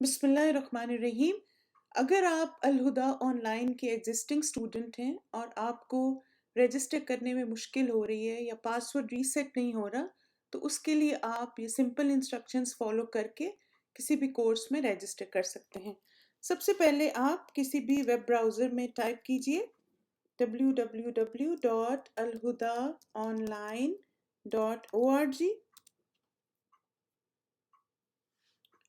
بسم اللہ الرحمن الرحیم۔ اگر آپ الہدا آن لائن کے ایگزسٹنگ اسٹوڈنٹ ہیں اور آپ کو رجسٹر کرنے میں مشکل ہو رہی ہے یا پاسورڈ ریسیٹ نہیں ہو رہا، تو اس کے لیے آپ یہ سمپل انسٹرکشنز فالو کر کے کسی بھی کورس میں رجسٹر کر سکتے ہیں۔ سب سے پہلے آپ کسی بھی ویب براؤزر میں ٹائپ کیجئے www.alhudaonline.org۔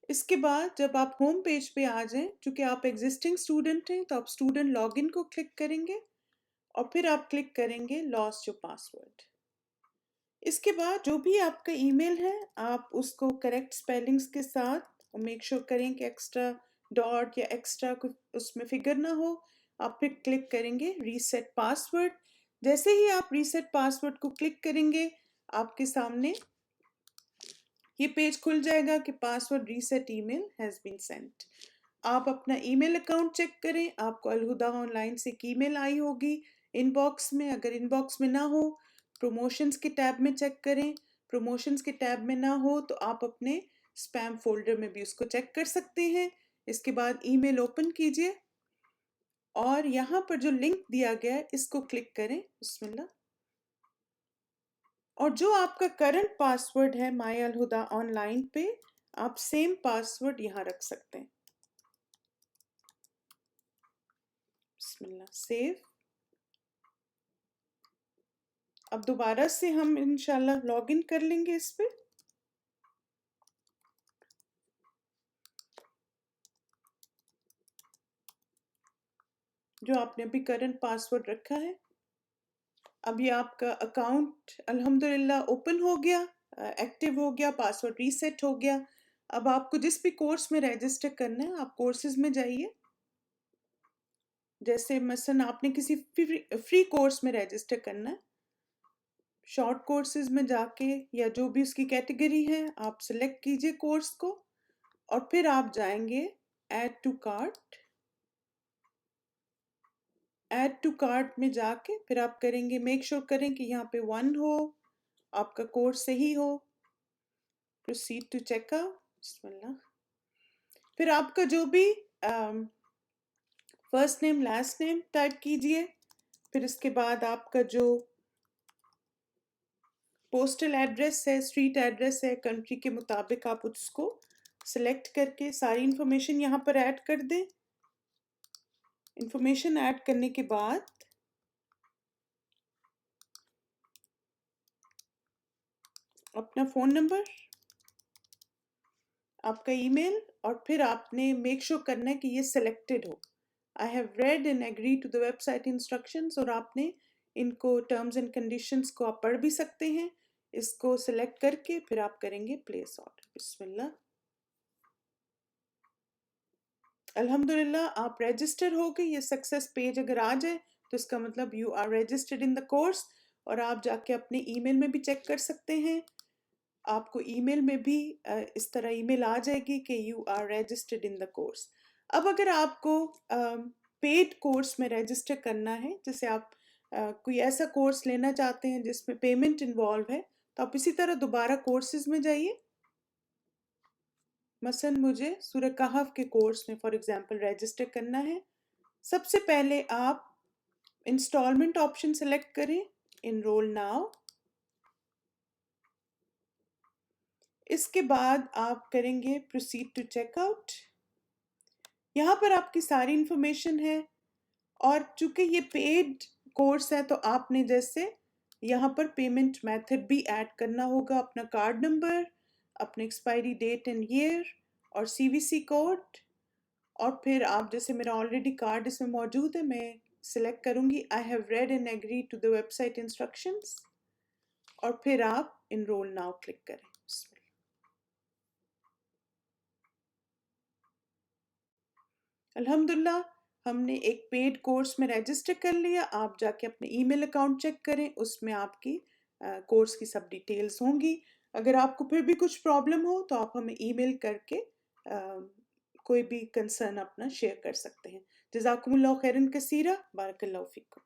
اس کے بعد جب آپ ہوم پیج پہ آ جائیں، چونکہ آپ ایگزسٹنگ اسٹوڈنٹ ہیں تو آپ اسٹوڈنٹ لاگ ان کو کلک کریں گے اور پھر آپ کلک کریں گے لاس یور پاسورڈ۔ اس کے بعد جو بھی آپ کا ای میل ہے آپ اس کو کریکٹ اسپیلنگس کے ساتھ میک شور کریں کہ ایکسٹرا ڈاٹ یا ایکسٹرا اس میں فگر نہ ہو۔ آپ پھر کلک کریں گے ریسیٹ پاسورڈ۔ جیسے ہی آپ ریسیٹ پاسورڈ کو کلک کریں گے آپ کے سامنے یہ پیج کھل جائے گا کہ password reset email has been sent. آپ اپنا ای میل اکاؤنٹ چیک کریں، آپ کو الہدا آن لائن سے ایک ای میل آئی ہوگی ان باکس میں۔ اگر ان باکس میں نہ ہو، پروموشنز کے ٹیب میں چیک کریں۔ پروموشنز کے ٹیب میں نہ ہو تو آپ اپنے اسپیم فولڈر میں بھی اس کو چیک کر سکتے ہیں۔ اس کے بعد ای میل اوپن کیجئے اور یہاں پر جو لنک دیا گیا ہے اس کو کلک کریں۔ بسم اللہ۔ اور جو آپ کا کرنٹ پاسورڈ ہے مائی الہدا آن لائن پہ، آپ سیم پاسورڈ یہاں رکھ سکتے ہیں۔ بسم اللہ، سیو۔ اب دوبارہ سے ہم انشاءاللہ لاگ ان کر لیں گے اس پہ۔ جو آپ نے ابھی کرنٹ پاسورڈ رکھا ہے، اب یہ آپ کا اکاؤنٹ الحمدللہ اوپن ہو گیا، ایکٹیو ہو گیا، پاسورڈ ریسیٹ ہو گیا۔ اب آپ کو جس بھی کورس میں رجسٹر کرنا ہے آپ کورسز میں جائیے۔ جیسے مثلا آپ نے کسی فری کورس میں رجسٹر کرنا ہے، شارٹ کورسز میں جا کے یا جو بھی اس کی کیٹیگری ہے آپ سلیکٹ کیجئے کورس کو اور پھر آپ جائیں گے add to cart. Add to cart میں جا کے پھر آپ کریں گے میک شور کریں کہ یہاں پہ 1 ہو، آپ کا کورس صحیح ہو۔ Proceed to check out. بسم اللہ۔ پھر آپ کا جو بھی first name last name type کیجئے۔ پھر اس کے بعد آپ کا جو پوسٹل ایڈریس ہے، اسٹریٹ ایڈریس ہے، کنٹری کے مطابق آپ اس کو سلیکٹ کر کے ساری انفارمیشن یہاں پر ایڈ کر دیں۔ انفارمیشن ایڈ کرنے کے بعد اپنا فون نمبر، آپ کا ای میل اور پھر آپ نے میک شور کرنا ہے کہ یہ selected who. I have read and agree to the website instructions، اور آپ نے ان کو ٹرمز اینڈ کنڈیشنز کو آپ پڑھ بھی سکتے ہیں۔ اس کو سلیکٹ کر کے پھر آپ کریں گے پلیس آرڈر۔ بسم اللہ۔ الحمدللہ آپ رجسٹر ہو گئے۔ یہ سکسیس پیج اگر آ جائے تو اس کا مطلب you are registered in the course, اور آپ جا کے اپنے ای میل میں بھی چیک کر سکتے ہیں۔ آپ کو ای میل میں بھی اس طرح ای میل آ جائے گی کہ you are registered in the course. اب اگر آپ کو پیڈ کورس میں رجسٹر کرنا ہے، جیسے آپ کوئی ایسا کورس لینا چاہتے ہیں جس میں پیمنٹ انوالو ہے، تو آپ اسی طرح دوبارہ کورسز میں جائیے۔ مثلا مجھے سورہ کہف کے کورس میں فار ایگزامپل رجسٹر کرنا ہے۔ سب سے پہلے آپ انسٹالمنٹ آپشن سلیکٹ کریں، انرول ناؤ۔ اس کے بعد آپ کریں گے پروسیڈ ٹو چیک آؤٹ۔ یہاں پر آپ کی ساری انفارمیشن ہے، اور چونکہ یہ پیڈ کورس ہے تو آپ نے جیسے یہاں پر پیمنٹ میتھڈ بھی ایڈ کرنا ہوگا، اپنا کارڈ نمبر، اپنے ایکسپائری ڈیٹ اینڈ ایئر اور سی وی سی کوڈ، اور پھر آپ جیسے میرا آلریڈی کارڈ اس میں موجود ہے، میں سلیکٹ کروں گی I have read and agree to the website instructions، اور پھر آپ انرول ناؤ کلک کریں۔ بسم اللہ۔ الحمدللہ ہم نے ایک پیڈ کورس میں رجسٹر کر لیا۔ آپ جا کے اپنے ای میل اکاؤنٹ چیک کریں، اس میں آپ کی کورس کی سب ڈیٹیلز ہوں گی۔ اگر آپ کو پھر بھی کچھ پرابلم ہو تو آپ ہمیں ای میل کر کے کوئی بھی کنسرن اپنا شیئر کر سکتے ہیں۔ جزاکم اللہ خیرن کثیرہ، بارک اللہ فیکم۔